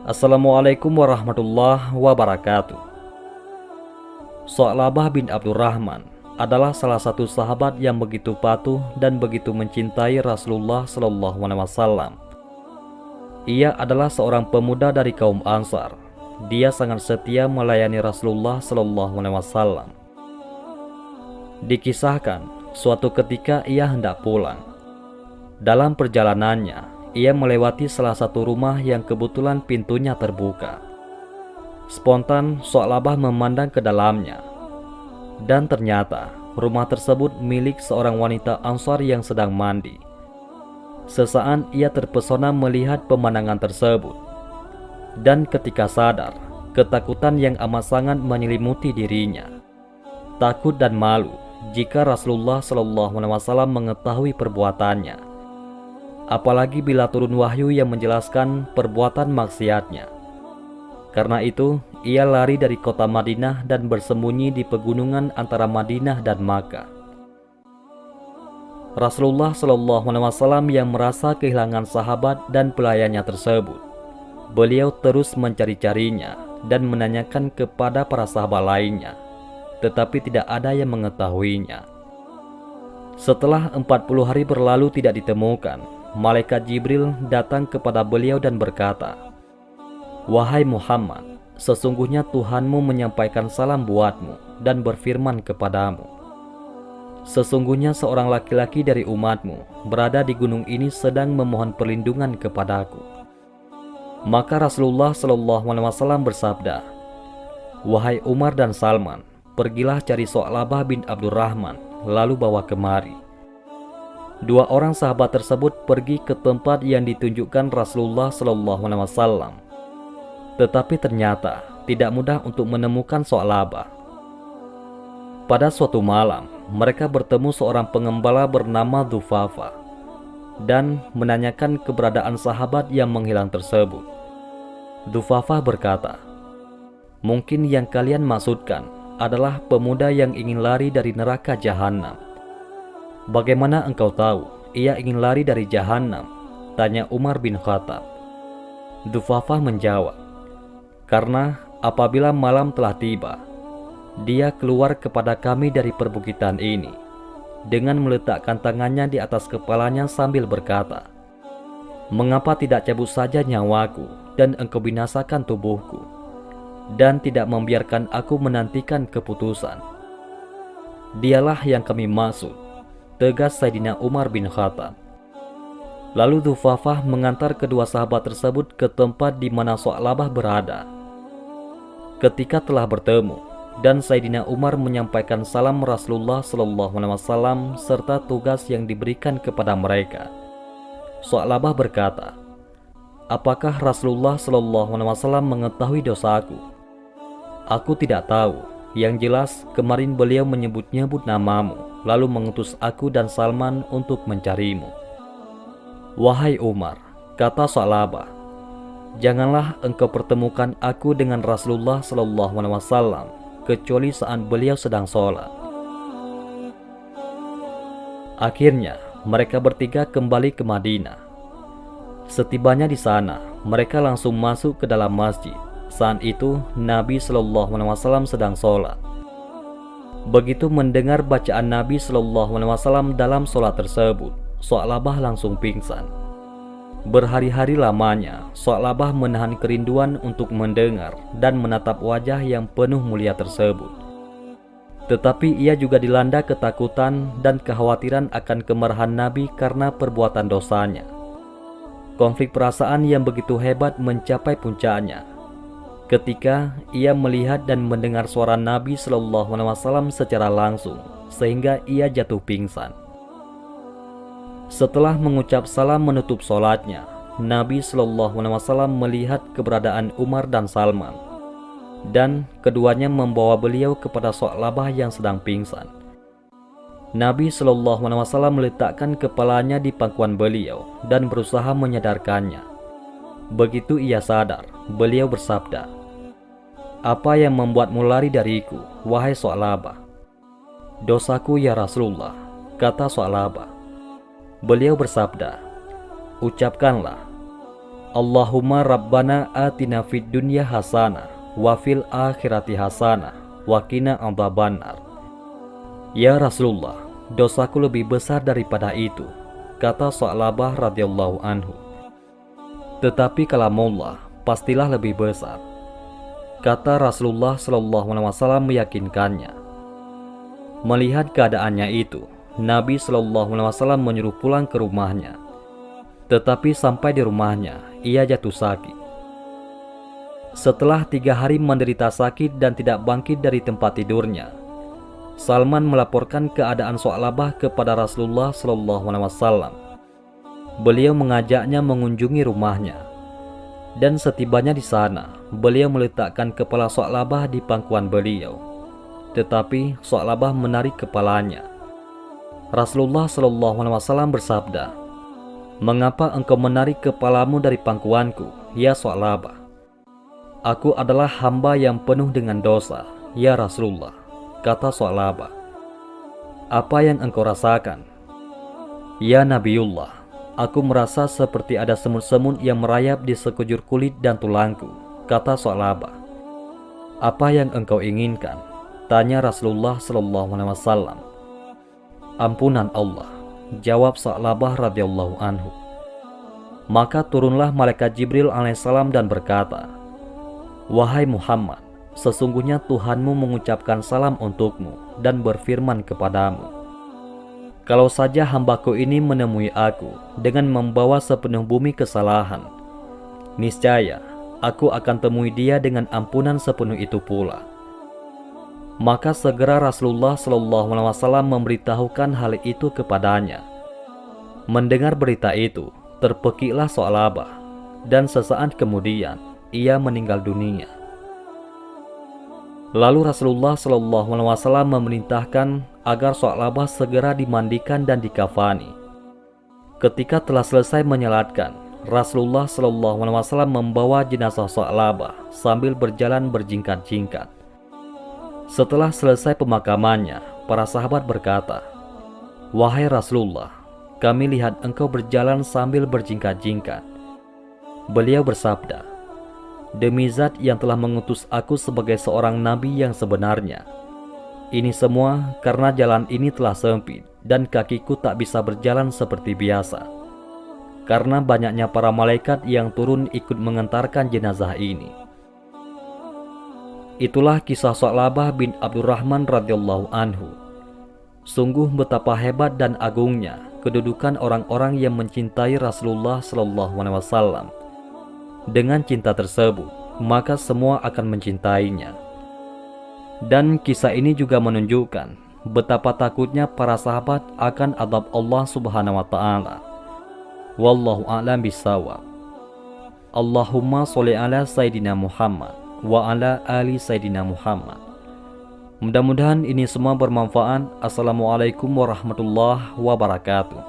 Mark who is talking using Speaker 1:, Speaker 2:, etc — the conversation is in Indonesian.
Speaker 1: Assalamualaikum warahmatullahi wabarakatuh. Sa'labah bin Abdurrahman adalah salah satu sahabat yang begitu patuh dan begitu mencintai Rasulullah SAW. Ia adalah seorang pemuda dari kaum Ansar. Dia sangat setia melayani Rasulullah SAW. Dikisahkan, suatu ketika ia hendak pulang. Dalam perjalanannya, ia melewati salah satu rumah yang kebetulan pintunya terbuka. Spontan, Sa'labah memandang ke dalamnya. Dan ternyata, rumah tersebut milik seorang wanita Ansar yang sedang mandi. Sesaat ia terpesona melihat pemandangan tersebut. Dan ketika sadar, ketakutan yang amat sangat menyelimuti dirinya. Takut dan malu jika Rasulullah SAW mengetahui perbuatannya. Apalagi bila turun wahyu yang menjelaskan perbuatan maksiatnya. Karena itu, ia lari dari kota Madinah dan bersembunyi di pegunungan antara Madinah dan Makkah. Rasulullah SAW yang merasa kehilangan sahabat dan pelayannya tersebut, beliau terus mencari-carinya dan menanyakan kepada para sahabat lainnya, tetapi tidak ada yang mengetahuinya. Setelah 40 hari berlalu tidak ditemukan, Malaikat Jibril datang kepada beliau dan berkata, "Wahai Muhammad, sesungguhnya Tuhanmu menyampaikan salam buatmu dan berfirman kepadamu. Sesungguhnya seorang laki-laki dari umatmu berada di gunung ini sedang memohon perlindungan kepadaku." Maka Rasulullah SAW bersabda, "Wahai Umar dan Salman, pergilah cari Sa'labah bin Abdurrahman, lalu bawa kemari." Dua orang sahabat tersebut pergi ke tempat yang ditunjukkan Rasulullah SAW. Tetapi ternyata tidak mudah untuk menemukan Sa'labah. Pada suatu malam, mereka bertemu seorang pengembala bernama Dzufafa dan menanyakan keberadaan sahabat yang menghilang tersebut. Dzufafa berkata, "Mungkin yang kalian maksudkan adalah pemuda yang ingin lari dari neraka jahanam." "Bagaimana engkau tahu ia ingin lari dari jahanam?" tanya Umar bin Khattab. Dzufafa menjawab, "Karena apabila malam telah tiba, dia keluar kepada kami dari perbukitan ini dengan meletakkan tangannya di atas kepalanya sambil berkata, 'Mengapa tidak cabut saja nyawaku dan engkau binasakan tubuhku, dan tidak membiarkan aku menantikan keputusan?' Dialah yang kami maksud," tegas Sayyidina Umar bin Khattab. Lalu Dzufafa mengantar kedua sahabat tersebut ke tempat di mana Sa'labah berada. Ketika telah bertemu dan Sayyidina Umar menyampaikan salam Rasulullah SAW serta tugas yang diberikan kepada mereka, Sa'labah berkata, "Apakah Rasulullah SAW mengetahui dosaku?" "Aku tidak tahu. Yang jelas kemarin beliau menyebut-nyebut namamu, lalu mengutus aku dan Salman untuk mencarimu." "Wahai Umar," kata Sa'labah, "janganlah engkau pertemukan aku dengan Rasulullah SAW kecuali saat beliau sedang sholat." Akhirnya mereka bertiga kembali ke Madinah. Setibanya di sana, mereka langsung masuk ke dalam masjid. Saat itu Nabi SAW sedang sholat. Begitu mendengar bacaan Nabi SAW dalam sholat tersebut, Sa'labah langsung pingsan. Berhari-hari lamanya Sa'labah menahan kerinduan untuk mendengar dan menatap wajah yang penuh mulia tersebut. Tetapi ia juga dilanda ketakutan dan kekhawatiran akan kemarahan Nabi karena perbuatan dosanya. Konflik perasaan yang begitu hebat mencapai puncaknya ketika ia melihat dan mendengar suara Nabi SAW secara langsung, sehingga ia jatuh pingsan. Setelah mengucap salam menutup sholatnya, Nabi SAW melihat keberadaan Umar dan Salman, dan keduanya membawa beliau kepada Sa'labah yang sedang pingsan. Nabi SAW meletakkan kepalanya di pangkuan beliau dan berusaha menyadarkannya. Begitu ia sadar, beliau bersabda, "Apa yang membuatmu lari dariku, wahai Sa'labah?" "Dosaku ya Rasulullah," kata Sa'labah. Beliau bersabda, "Ucapkanlah, Allahumma rabbana atina fid dunya hasanah wa fil akhirati hasanah wa qina adzabannar. Ya Rasulullah, dosaku lebih besar daripada itu, kata Sa'labah radhiyallahu anhu. Tetapi kalamullah pastilah lebih besar, kata Rasulullah SAW meyakinkannya. Melihat keadaannya itu, Nabi SAW menyuruh pulang ke rumahnya. Tetapi sampai di rumahnya, ia jatuh sakit. Setelah 3 hari menderita sakit dan tidak bangkit dari tempat tidurnya, Salman melaporkan keadaan Sa'labah kepada Rasulullah SAW. Beliau mengajaknya mengunjungi rumahnya, dan setibanya di sana, beliau meletakkan kepala Sa'labah di pangkuan beliau. Tetapi Sa'labah menarik kepalanya. Rasulullah SAW bersabda, "Mengapa engkau menarik kepalamu dari pangkuanku, ya Sa'labah? Aku adalah hamba yang penuh dengan dosa, ya Rasulullah," kata Sa'labah. "Apa yang engkau rasakan?" "Ya Nabiullah, aku merasa seperti ada semut-semut yang merayap di sekujur kulit dan tulangku," kata Sa'labah. "Apa yang engkau inginkan?" tanya Rasulullah SAW. "Ampunan Allah," jawab Sa'labah radhiyallahu anhu. Maka turunlah malaikat Jibril alaihissalam dan berkata, "Wahai Muhammad, sesungguhnya Tuhanmu mengucapkan salam untukmu dan berfirman kepadamu, kalau saja hambaku ini menemui aku dengan membawa sepenuh bumi kesalahan, niscaya aku akan temui dia dengan ampunan sepenuh itu pula." Maka segera Rasulullah SAW memberitahukan hal itu kepadanya. Mendengar berita itu, terpekiklah Sa'labah, dan sesaat kemudian ia meninggal dunia. Lalu Rasulullah SAW memerintahkan agar Sa'labah segera dimandikan dan dikafani. Ketika telah selesai menyalatkan, Rasulullah SAW membawa jenazah Sa'labah sambil berjalan berjingkat-jingkat. Setelah selesai pemakamannya, para sahabat berkata, "Wahai Rasulullah, kami lihat engkau berjalan sambil berjingkat-jingkat." Beliau bersabda, "Demi Zat yang telah mengutus aku sebagai seorang nabi yang sebenarnya, ini semua karena jalan ini telah sempit dan kakiku tak bisa berjalan seperti biasa, karena banyaknya para malaikat yang turun ikut mengantarkan jenazah ini." Itulah kisah Sa'labah bin Abdurrahman radhiyallahu anhu. Sungguh betapa hebat dan agungnya kedudukan orang-orang yang mencintai Rasulullah SAW. Dengan cinta tersebut, maka semua akan mencintainya. Dan kisah ini juga menunjukkan betapa takutnya para sahabat akan azab Allah Subhanahu wa taala. Wallahu a'lam bishawab. Allahumma sholli ala Sayyidina Muhammad wa ala ali Sayyidina Muhammad. Mudah-mudahan ini semua bermanfaat. Assalamualaikum warahmatullahi wabarakatuh.